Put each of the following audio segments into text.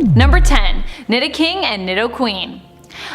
Number 10. Nidoking and Nidoqueen.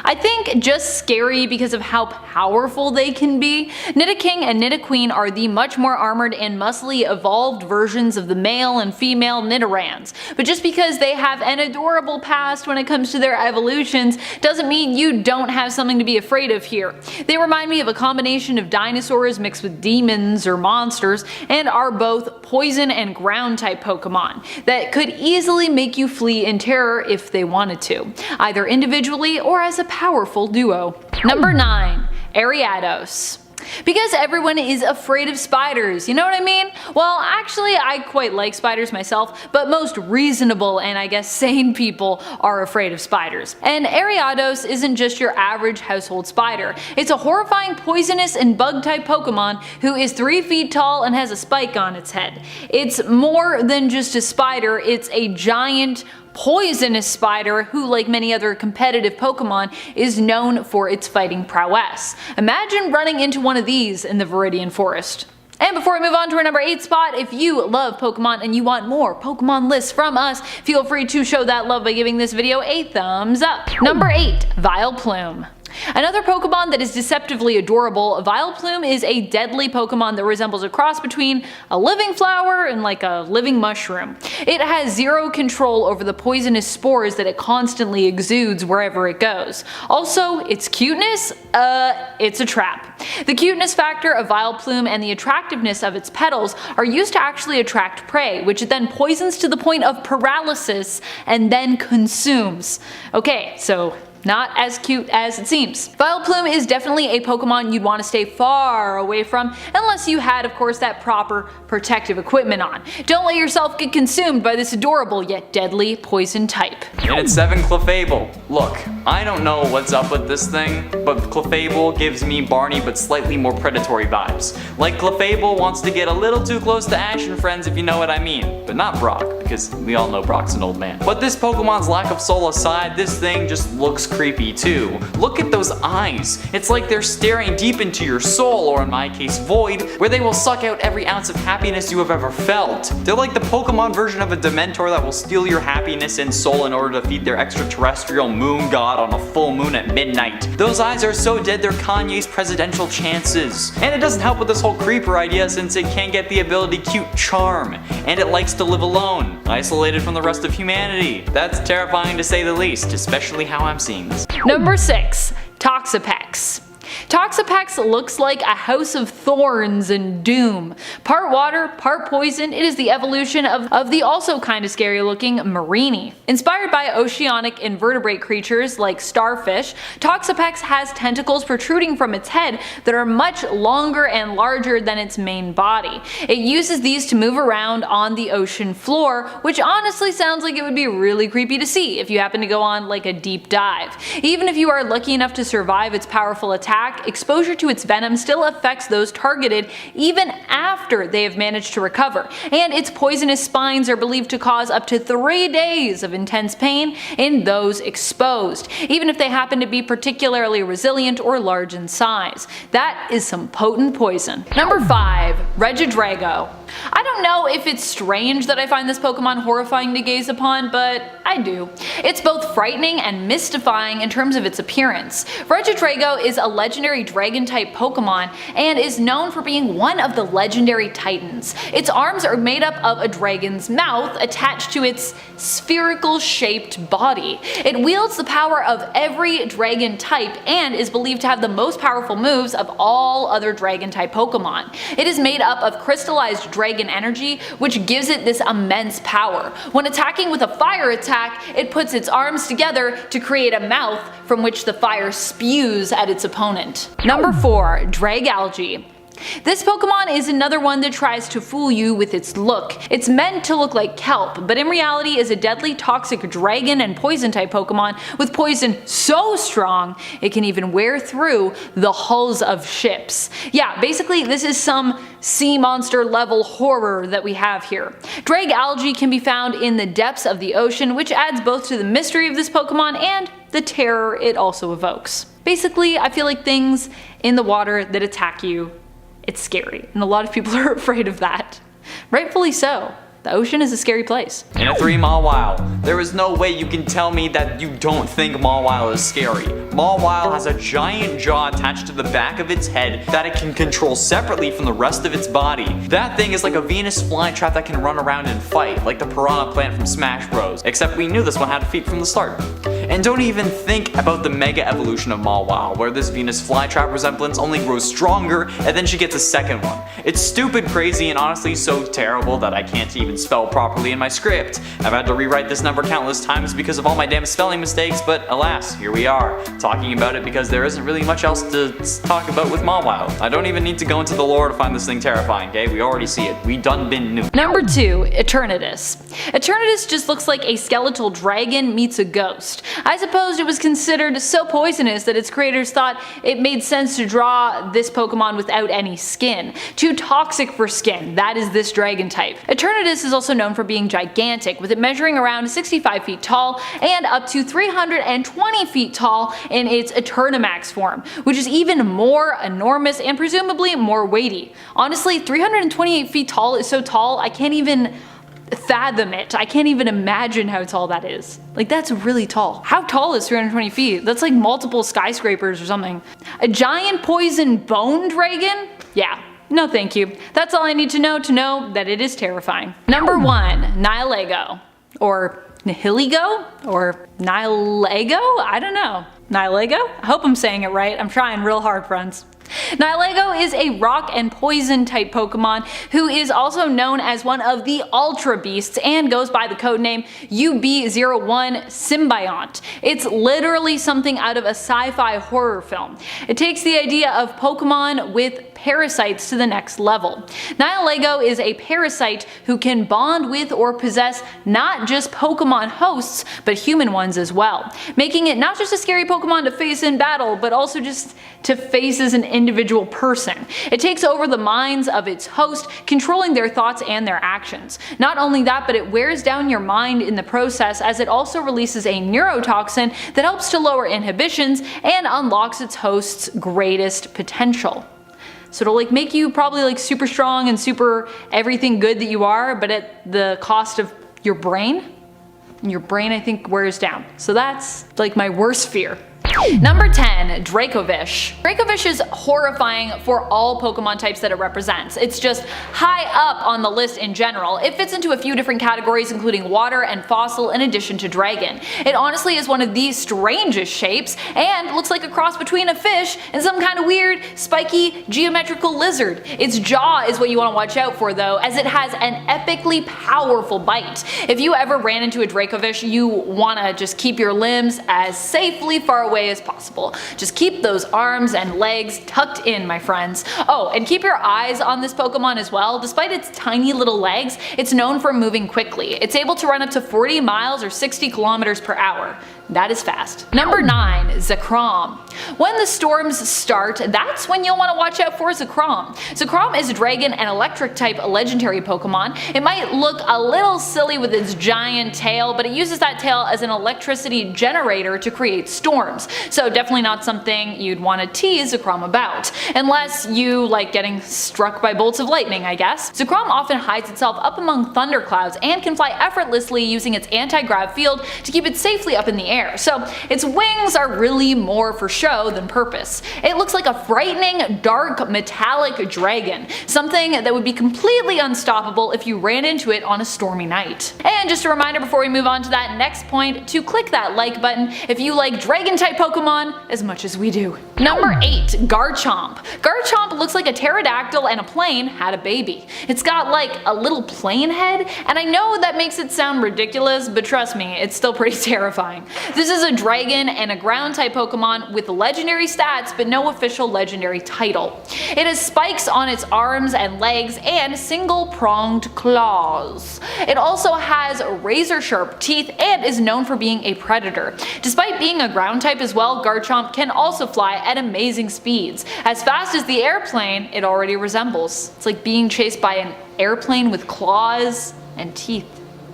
I think just scary because of how powerful they can be. Nidoking and Nidoqueen are the much more armored and muscly evolved versions of the male and female Nidorans, but just because they have an adorable past when it comes to their evolutions doesn't mean you don't have something to be afraid of here. They remind me of a combination of dinosaurs mixed with demons or monsters, and are both poison and ground type Pokemon that could easily make you flee in terror if they wanted to, either individually or as a powerful duo. Number 9. Ariados. Because everyone is afraid of spiders, you know what I mean? Well, actually I quite like spiders myself, but most reasonable and I guess sane people are afraid of spiders. And Ariados isn't just your average household spider. It's a horrifying poisonous and bug type Pokemon who is 3 feet tall and has a spike on its head. It's more than just a spider, it's a giant poisonous spider who, like many other competitive Pokemon, is known for its fighting prowess. Imagine running into one of these in the Viridian Forest. And before we move on to our number 8 spot, if you love Pokemon and you want more Pokemon lists from us, feel free to show that love by giving this video a thumbs up. Number 8. Vileplume. Another Pokemon that is deceptively adorable, Vileplume is a deadly Pokemon that resembles a cross between a living flower and like a living mushroom. It has zero control over the poisonous spores that it constantly exudes wherever it goes. Also, its cuteness? It's a trap. The cuteness factor of Vileplume and the attractiveness of its petals are used to actually attract prey, which it then poisons to the point of paralysis and then consumes. Okay, so not as cute as it seems. Vileplume is definitely a Pokemon you'd want to stay far away from, unless you had, of course, that proper protective equipment on. Don't let yourself get consumed by this adorable yet deadly poison type. And it's 7 Clefable. Look, I don't know what's up with this thing, but Clefable gives me Barney but slightly more predatory vibes. Like Clefable wants to get a little too close to Ash and friends, if you know what I mean. But not Brock, because we all know Brock's an old man. But this Pokemon's lack of soul aside, this thing just looks creepy too. Look at those eyes. It's like they're staring deep into your soul, or in my case void, where they will suck out every ounce of happiness you have ever felt. They're like the Pokemon version of a Dementor that will steal your happiness and soul in order to feed their extraterrestrial moon god on a full moon at midnight. Those eyes are so dead they're Kanye's presidential chances. And it doesn't help with this whole creeper idea since it can't get the ability Cute Charm, and it likes to live alone, isolated from the rest of humanity. That's terrifying to say the least, especially how I'm seeing this. Number 6. Toxapex. Toxapex looks like a house of thorns and doom. Part water, part poison, it is the evolution of the also kinda scary looking Marini. Inspired by oceanic invertebrate creatures like starfish, Toxapex has tentacles protruding from its head that are much longer and larger than its main body. It uses these to move around on the ocean floor, which honestly sounds like it would be really creepy to see if you happen to go on like a deep dive. Even if you are lucky enough to survive its powerful attack, exposure to its venom still affects those targeted even after they have managed to recover, and its poisonous spines are believed to cause up to 3 days of intense pain in those exposed, even if they happen to be particularly resilient or large in size. That is some potent poison. Number 5. Regidrago. I don't know if it's strange that I find this Pokemon horrifying to gaze upon, but I do. It's both frightening and mystifying in terms of its appearance. Regidrago is a legendary dragon-type Pokemon and is known for being one of the legendary titans. Its arms are made up of a dragon's mouth attached to its spherical-shaped body. It wields the power of every dragon type and is believed to have the most powerful moves of all other dragon-type Pokemon. It is made up of crystallized dragon energy, which gives it this immense power. When attacking with a fire attack, it puts its arms together to create a mouth from which the fire spews at its opponent. Number 4. Dragalge. This Pokemon is another one that tries to fool you with its look. It's meant to look like kelp, but in reality is a deadly toxic dragon and poison type Pokemon with poison so strong it can even wear through the hulls of ships. Yeah, basically this is some sea monster level horror that we have here. Dragalge can be found in the depths of the ocean, which adds both to the mystery of this Pokemon and the terror it also evokes. Basically, I feel like things in the water that attack you, it's scary, and a lot of people are afraid of that. Rightfully so. the ocean is a scary place. In a 3-Mawile, there is no way you can tell me that you don't think Mawile is scary. Mawile has a giant jaw attached to the back of its head that it can control separately from the rest of its body. That thing is like a Venus flytrap that can run around and fight, like the piranha plant from Smash Bros. Except we knew this one had feet from the start. And don't even think about the mega evolution of Mawile, where this Venus flytrap resemblance only grows stronger and then she gets a second one. It's stupid, crazy, and honestly so terrible that I can't even spell properly in my script. I've had to rewrite this number countless times because of all my damn spelling mistakes, but alas, here we are, talking about it because there isn't really much else to talk about with Mawile. I don't even need to go into the lore to find this thing terrifying, okay? We already see it. We done been new. Number 2, Eternatus. Eternatus just looks like a skeletal dragon meets a ghost. I suppose it was considered so poisonous that its creators thought it made sense to draw this Pokemon without any skin. Too toxic for skin, that is this dragon type. Eternatus is also known for being gigantic, with it measuring around 65 feet tall and up to 320 feet tall in its Eternamax form, which is even more enormous and presumably more weighty. Honestly, 328 feet tall is so tall I can't even fathom it. I can't even imagine how tall that is. Like, that's really tall. How tall is 320 feet? That's like multiple skyscrapers or something. A giant poison bone dragon? Yeah. No thank you. That's all I need to know that it is terrifying. Number 1, Nihilego. Or Nihiligo? Or Nihilego? I don't know. Nihilego? I hope I'm saying it right. I'm trying real hard, friends. Nihilego is a rock and poison type Pokemon who is also known as one of the Ultra Beasts and goes by the codename UB01 Symbiont. It's literally something out of a sci-fi horror film. It takes the idea of Pokemon with parasites to the next level. Nihilego is a parasite who can bond with or possess not just Pokemon hosts, but human ones as well, making it not just a scary Pokemon to face in battle, but also just to face as an individual person. It takes over the minds of its host, controlling their thoughts and their actions. Not only that, but it wears down your mind in the process, as it also releases a neurotoxin that helps to lower inhibitions and unlocks its host's greatest potential. So it'll like make you probably like super strong and super everything good that you are, but at the cost of your brain. And your brain, I think, wears down. So that's like my worst fear. Number 10, Dracovish. Dracovish is horrifying for all Pokemon types that it represents. It's just high up on the list in general. It fits into a few different categories, including water and fossil in addition to dragon. It honestly is one of the strangest shapes and looks like a cross between a fish and some kind of weird, spiky, geometrical lizard. Its jaw is what you want to watch out for though, as it has an epically powerful bite. If you ever ran into a Dracovish, you want to just keep your limbs as safely far away as possible. Just keep those arms and legs tucked in, my friends. Oh, and keep your eyes on this Pokemon as well. Despite its tiny little legs, it's known for moving quickly. It's able to run up to 40 miles or 60 kilometers per hour. That is fast. Number 9, Zekrom. When the storms start, that's when you'll want to watch out for Zekrom. Zekrom is a dragon and electric type legendary Pokemon. It might look a little silly with its giant tail, but it uses that tail as an electricity generator to create storms. So definitely not something you'd want to tease Zekrom about. Unless you like getting struck by bolts of lightning, I guess. Zekrom often hides itself up among thunderclouds and can fly effortlessly using its anti-grav field to keep it safely up in the air. So its wings are really more for show than purpose. It looks like a frightening, dark, metallic dragon. Something that would be completely unstoppable if you ran into it on a stormy night. And just a reminder before we move on to that next point, to click that like button if you like dragon type Pokemon as much as we do. Number 8, Garchomp. Garchomp looks like a pterodactyl and a plane had a baby. It's got like a little plane head, and I know that makes it sound ridiculous, but trust me, it's still pretty terrifying. This is a dragon and a ground type Pokemon with legendary stats but no official legendary title. It has spikes on its arms and legs and single pronged claws. It also has razor sharp teeth and is known for being a predator. Despite being a ground type as well, Garchomp can also fly at amazing speeds. As fast as the airplane it already resembles. It's like being chased by an airplane with claws and teeth.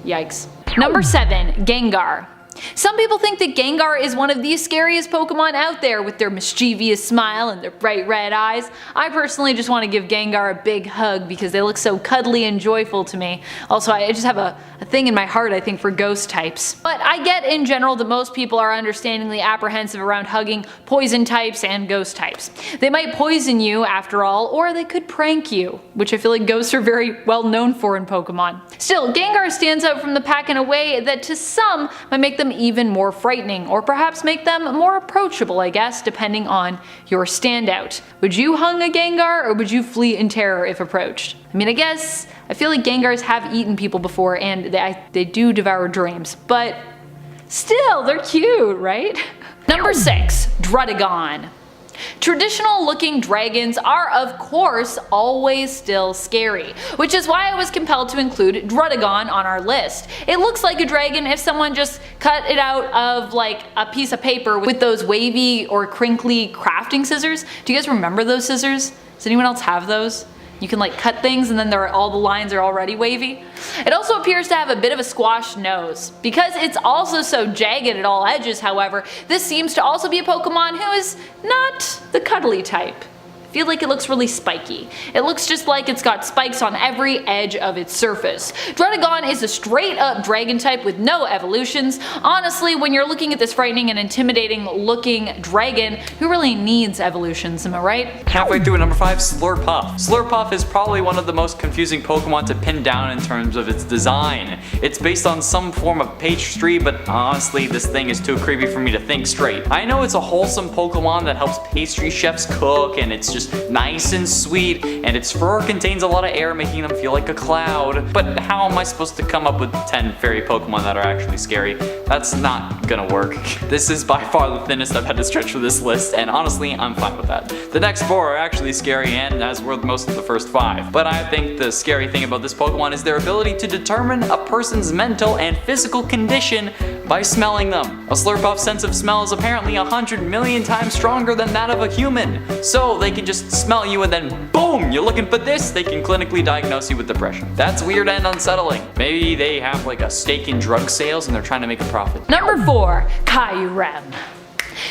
Yikes. Number 7, Gengar. Some people think that Gengar is one of the scariest Pokemon out there with their mischievous smile and their bright red eyes. I personally just want to give Gengar a big hug because they look so cuddly and joyful to me. Also, I just have a thing in my heart, I think, for ghost types. But I get in general that most people are understandingly apprehensive around hugging poison types and ghost types. They might poison you after all, or they could prank you, which I feel like ghosts are very well known for in Pokemon. Still, Gengar stands out from the pack in a way that to some might make them even more frightening, or perhaps make them more approachable, I guess, depending on your standout. Would you hug a Gengar, or would you flee in terror if approached? I mean, I feel like Gengars have eaten people before and they do devour dreams, but still, they're cute, right? Number 6, Druddigon. Traditional looking dragons are of course always still scary, which is why I was compelled to include Druddigon on our list. It looks like a dragon if someone just cut it out of like a piece of paper with those wavy or crinkly crafting scissors. Do you guys remember those scissors? Does anyone else have those? You can like cut things and then all the lines are already wavy. It also appears to have a bit of a squashed nose. Because it's also so jagged at all edges, however, this seems to also be a Pokemon who is not the cuddly type. I feel like it looks really spiky. It looks just like it's got spikes on every edge of its surface. Druddigon is a straight up dragon type with no evolutions. Honestly, when you're looking at this frightening and intimidating looking dragon, who really needs evolutions, am I right? Halfway through at number 5, Slurpuff. Slurpuff is probably one of the most confusing Pokemon to pin down in terms of its design. It's based on some form of pastry, but honestly this thing is too creepy for me to think straight. I know it's a wholesome Pokemon that helps pastry chefs cook, and it's just nice and sweet, and its fur contains a lot of air, making them feel like a cloud. But how am I supposed to come up with 10 fairy Pokemon that are actually scary? That's not gonna work. This is by far the thinnest I've had to stretch for this list, and honestly, I'm fine with that. The next 4 are actually scary, and as were most of the first 5. But I think the scary thing about this Pokemon is their ability to determine a person's mental and physical condition by smelling them. A Slurpuff's sense of smell is apparently 100 million times stronger than that of a human. So they can just smell you and then boom, you're looking for this, they can clinically diagnose you with depression. That's weird and unsettling. Maybe they have like a stake in drug sales and they're trying to make a profit. Number 4, Kyurem.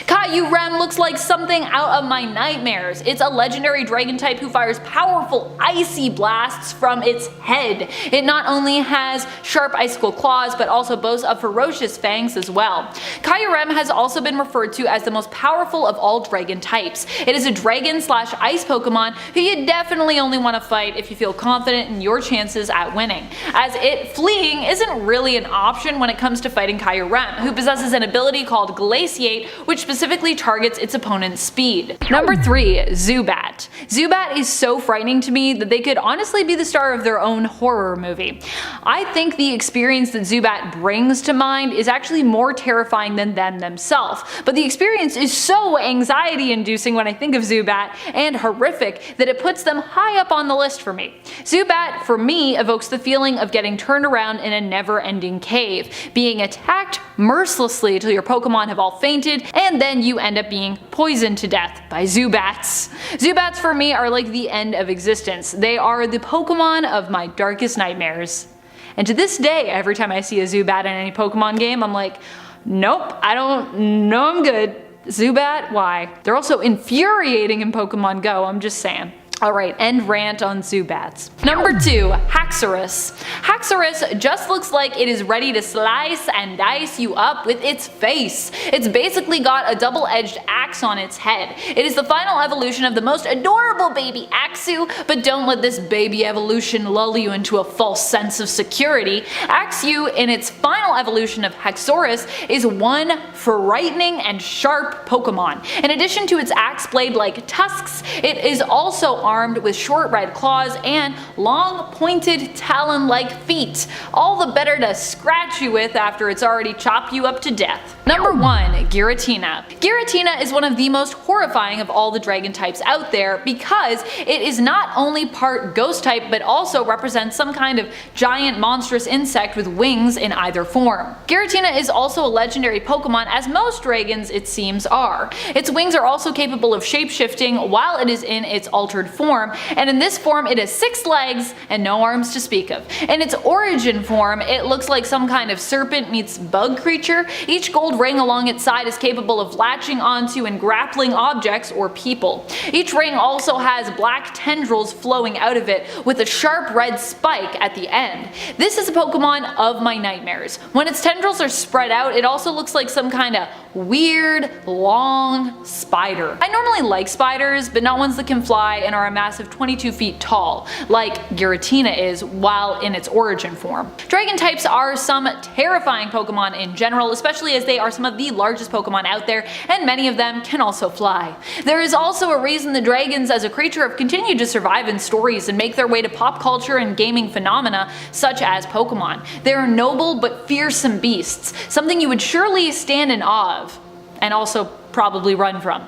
Kyurem looks like something out of my nightmares. It's a legendary dragon type who fires powerful icy blasts from its head. It not only has sharp icicle claws but also boasts of ferocious fangs as well. Kyurem has also been referred to as the most powerful of all dragon types. It is a dragon slash ice Pokemon who you definitely only want to fight if you feel confident in your chances at winning, as fleeing isn't really an option when it comes to fighting Kyurem, who possesses an ability called Glaciate, which specifically targets its opponent's speed. Number 3, Zubat. Zubat is so frightening to me that they could honestly be the star of their own horror movie. I think the experience that Zubat brings to mind is actually more terrifying than them themselves, but the experience is so anxiety inducing when I think of Zubat and horrific that it puts them high up on the list for me. Zubat, for me, evokes the feeling of getting turned around in a never-ending cave, being attacked mercilessly till your Pokemon have all fainted, and then you end up being poisoned to death by Zubats. Zubats for me are like the end of existence. They are the Pokemon of my darkest nightmares. And to this day, every time I see a Zubat in any Pokemon game, I'm like, nope, I don't know, I'm good. Zubat, why? They're also infuriating in Pokemon Go, I'm just saying. Alright, end rant on Zubats. Number 2, Haxorus. Haxorus just looks like it is ready to slice and dice you up with its face. It's basically got a double-edged axe on its head. It is the final evolution of the most adorable baby Axew, but don't let this baby evolution lull you into a false sense of security. Axew, in its final evolution of Haxorus, is one frightening and sharp Pokemon. In addition to its axe blade-like tusks, it is also armed with short red claws and long pointed talon-like feet, all the better to scratch you with after it's already chopped you up to death. Number 1, Giratina. Giratina is one of the most horrifying of all the dragon types out there because it is not only part ghost type but also represents some kind of giant monstrous insect with wings in either form. Giratina is also a legendary Pokemon, as most dragons it seems are. Its wings are also capable of shape-shifting while it is in its altered form, form, and in this form it has 6 legs and no arms to speak of. In its origin form, it looks like some kind of serpent meets bug creature. Each gold ring along its side is capable of latching onto and grappling objects or people. Each ring also has black tendrils flowing out of it with a sharp red spike at the end. This is a Pokemon of my nightmares. When its tendrils are spread out, it also looks like some kind of weird, long spider. I normally like spiders, but not ones that can fly and are a massive 22 feet tall, like Giratina is while in its origin form. Dragon types are some terrifying Pokemon in general, especially as they are some of the largest Pokemon out there, and many of them can also fly. There is also a reason the dragons as a creature have continued to survive in stories and make their way to pop culture and gaming phenomena such as Pokemon. They are noble but fearsome beasts, something you would surely stand in awe of, and also probably run from,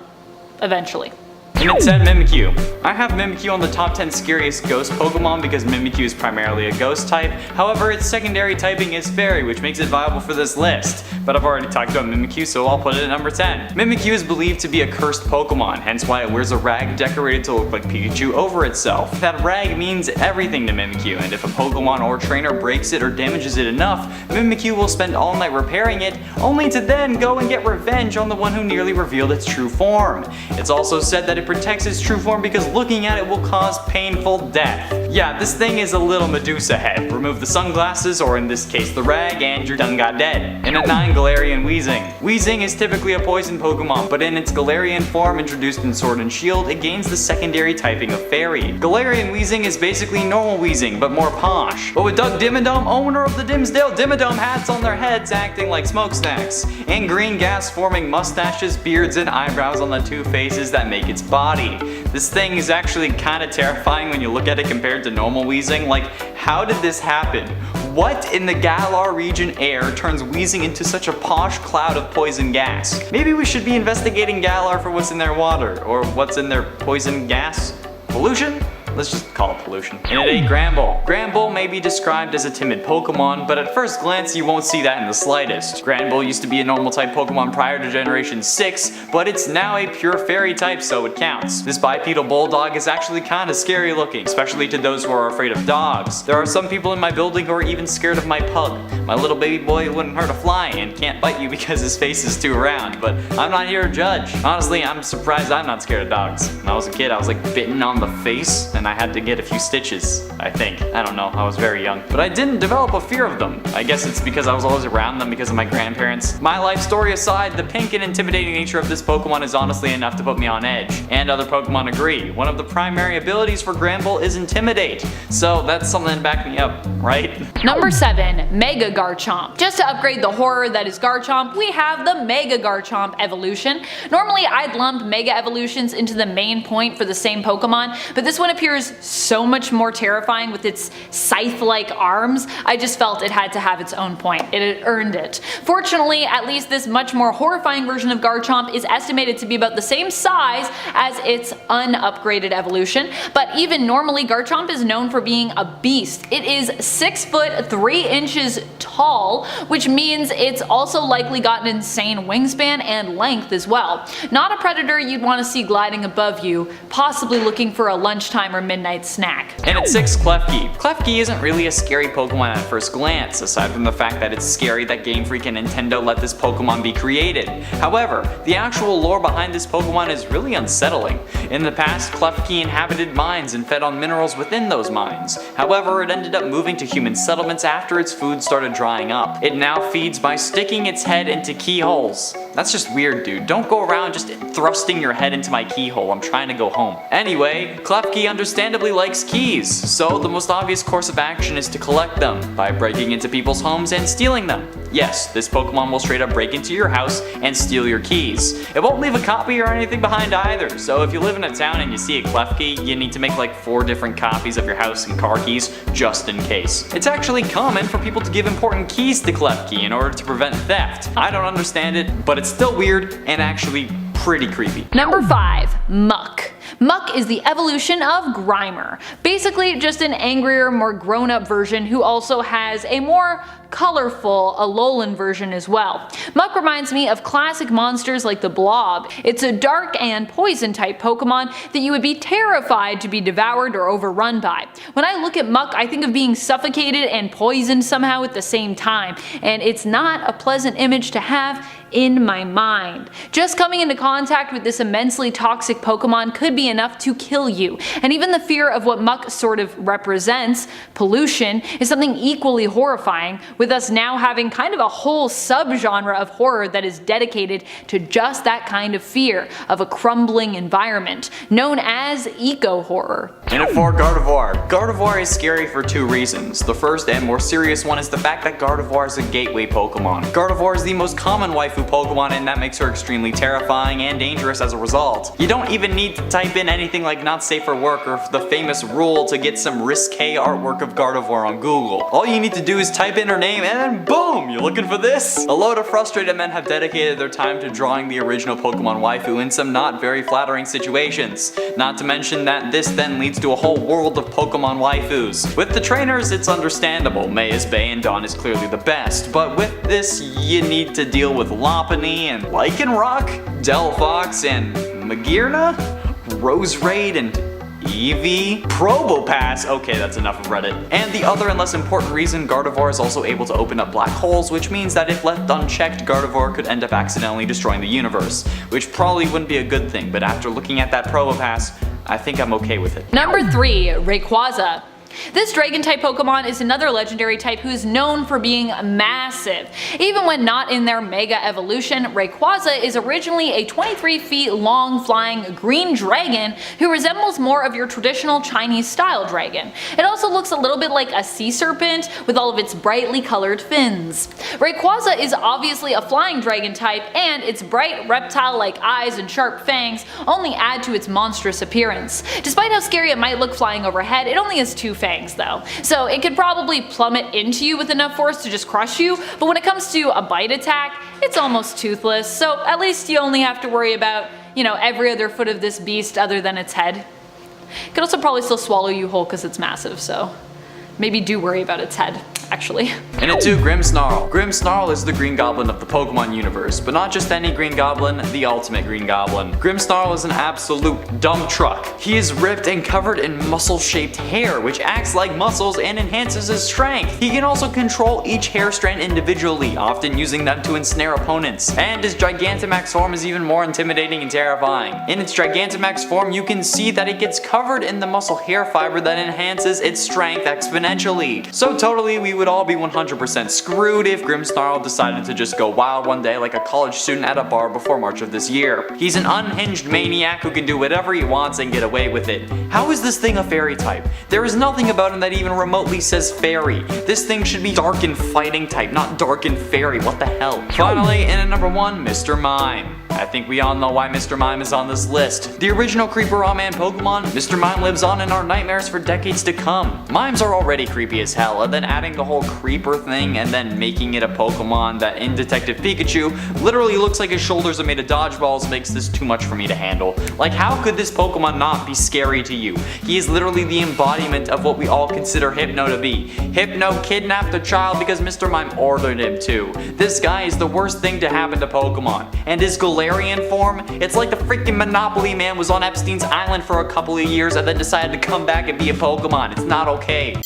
eventually. And it said Mimikyu. I have Mimikyu on the top 10 scariest ghost Pokemon because Mimikyu is primarily a ghost type. However, its secondary typing is fairy, which makes it viable for this list. But I've already talked about Mimikyu, so I'll put it at number 10. Mimikyu is believed to be a cursed Pokemon, hence why it wears a rag decorated to look like Pikachu over itself. That rag means everything to Mimikyu, and if a Pokemon or trainer breaks it or damages it enough, Mimikyu will spend all night repairing it, only to then go and get revenge on the one who nearly revealed its true form. It's also said that it protects its true form because looking at it will cause painful death. Yeah, this thing is a little Medusa head. Remove the sunglasses, or in this case the rag, and you're done got dead. And at 9, Galarian Weezing. Weezing is typically a poison Pokemon, but in its Galarian form introduced in Sword and Shield, it gains the secondary typing of Fairy. Galarian Weezing is basically normal Weezing, but more posh. But with Doug Dimmadome, owner of the Dimsdale Dimmadome hats on their heads acting like smokestacks, and green gas forming mustaches, beards, and eyebrows on the 2 faces that make its body. This thing is actually kinda terrifying when you look at it compared to normal Weezing. Like, how did this happen? What in the Galar region air turns Weezing into such a posh cloud of poison gas? Maybe we should be investigating Galar for what's in their water, or what's in their poison gas? Pollution? Let's just call it pollution. And at 8, Granbull. Granbull may be described as a timid Pokemon, but at first glance you won't see that in the slightest. Granbull used to be a normal type Pokemon prior to Generation 6, but it's now a pure fairy type, so it counts. This bipedal bulldog is actually kinda scary looking, especially to those who are afraid of dogs. There are some people in my building who are even scared of my pug. My little baby boy wouldn't hurt a fly and can't bite you because his face is too round, but I'm not here to judge. Honestly, I'm surprised I'm not scared of dogs. When I was a kid, I was like bitten on the face, and I had to get a few stitches, I think. I don't know, I was very young. But I didn't develop a fear of them. I guess it's because I was always around them because of my grandparents. My life story aside, the pink and intimidating nature of this Pokemon is honestly enough to put me on edge. And other Pokemon agree. One of the primary abilities for Granbull is Intimidate. So that's something to back me up, right? Number 7, Mega Garchomp. Just to upgrade the horror that is Garchomp, we have the Mega Garchomp evolution. Normally I'd lump Mega evolutions into the main point for the same Pokemon, but this one appears so much more terrifying with its scythe-like arms. I just felt it had to have its own point. It had earned it. Fortunately, at least this much more horrifying version of Garchomp is estimated to be about the same size as its unupgraded evolution, but even normally Garchomp is known for being a beast. It is 6 foot 3 inches tall, which means it's also likely got an insane wingspan and length as well. Not a predator you'd want to see gliding above you, possibly looking for a lunchtime or midnight snack. And at 6, Klefki. Klefki isn't really a scary Pokemon at first glance, aside from the fact that it's scary that Game Freak and Nintendo let this Pokemon be created. However, the actual lore behind this Pokemon is really unsettling. In the past, Klefki inhabited mines and fed on minerals within those mines. However, it ended up moving to human settlements after its food started drying up. It now feeds by sticking its head into keyholes. That's just weird, dude. Don't go around just thrusting your head into my keyhole. I'm trying to go home. Anyway, Klefki understandably likes keys, so the most obvious course of action is to collect them by breaking into people's homes and stealing them. Yes, this Pokemon will straight up break into your house and steal your keys. It won't leave a copy or anything behind either, so if you live in a town and you see a Klefki, you need to make like 4 different copies of your house and car keys just in case. It's actually common for people to give important keys to Klefki in order to prevent theft. I don't understand it, but it's still weird and actually pretty creepy. Number 5, Muck. Muck is the evolution of Grimer. Basically just an angrier, more grown-up version who also has a more colorful Alolan version as well. Muck reminds me of classic monsters like the Blob. It's a dark and poison type Pokemon that you would be terrified to be devoured or overrun by. When I look at Muck, I think of being suffocated and poisoned somehow at the same time, and it's not a pleasant image to have in my mind. Just coming into contact with this immensely toxic Pokemon could be enough to kill you, and even the fear of what Muck sort of represents, pollution, is something equally horrifying, with us now having kind of a whole subgenre of horror that is dedicated to just that kind of fear of a crumbling environment, known as eco-horror. And at 4, Gardevoir. Gardevoir is scary for 2 reasons. The first and more serious one is the fact that Gardevoir is a gateway Pokemon. Gardevoir is the most common waifu Pokemon, and that makes her extremely terrifying and dangerous as a result. You don't even need to type in anything like not safe for work or the famous rule to get some risque artwork of Gardevoir on Google. All you need to do is type in her name and then boom, you're looking for this? A load of frustrated men have dedicated their time to drawing the original Pokemon waifu in some not very flattering situations. Not to mention that this then leads to a whole world of Pokemon waifus. With the trainers, it's understandable. May is Bay and Dawn is clearly the best, but with this, you need to deal with Lopunny and Lycanroc, Delphox and Magearna, Roserade and Eevee, Probopass, okay that's enough of Reddit. And the other and less important reason, Gardevoir is also able to open up black holes, which means that if left unchecked, Gardevoir could end up accidentally destroying the universe, which probably wouldn't be a good thing, but after looking at that Probopass, I think I'm okay with it. Number 3, Rayquaza. This Dragon-type Pokemon is another legendary type who is known for being massive. Even when not in their Mega Evolution, Rayquaza is originally a 23 feet long flying green dragon who resembles more of your traditional Chinese-style dragon. It also looks a little bit like a sea serpent with all of its brightly colored fins. Rayquaza is obviously a flying dragon type, and its bright reptile-like eyes and sharp fangs only add to its monstrous appearance. Despite how scary it might look flying overhead, it only has 2 fangs though, so it could probably plummet into you with enough force to just crush you, but when it comes to a bite attack, it's almost toothless, so at least you only have to worry about, every other foot of this beast other than its head. It could also probably still swallow you whole because it's massive, so maybe do worry about its head, actually. And at 2, Grimmsnarl. Grimmsnarl is the Green Goblin of the Pokemon universe, but not just any Green Goblin, the ultimate Green Goblin. Grimmsnarl is an absolute dump truck. He is ripped and covered in muscle-shaped hair, which acts like muscles and enhances his strength. He can also control each hair strand individually, often using them to ensnare opponents. And his Gigantamax form is even more intimidating and terrifying. In its Gigantamax form, you can see that it gets covered in the muscle hair fiber that enhances its strength exponentially. So totally we would all be 100% screwed if Grimmsnarl decided to just go wild one day like a college student at a bar before March of this year. He's an unhinged maniac who can do whatever he wants and get away with it. How is this thing a fairy type? There is nothing about him that even remotely says fairy. This thing should be dark and fighting type, not dark and fairy, what the hell? Finally, in at number 1, Mr. Mime. I think we all know why Mr. Mime is on this list. The original Creeper Raw Man Pokemon, Mr. Mime lives on in our nightmares for decades to come. Mimes are already creepy as hell, and then adding the whole creeper thing and then making it a Pokemon that in Detective Pikachu literally looks like his shoulders are made of dodgeballs makes this too much for me to handle. Like, how could this Pokemon not be scary to you? He is literally the embodiment of what we all consider Hypno to be. Hypno kidnapped a child because Mr. Mime ordered him to. This guy is the worst thing to happen to Pokemon. And his Galarian form, it's like the freaking Monopoly man was on Epstein's Island for a couple of years and then decided to come back and be a Pokemon. It's not okay.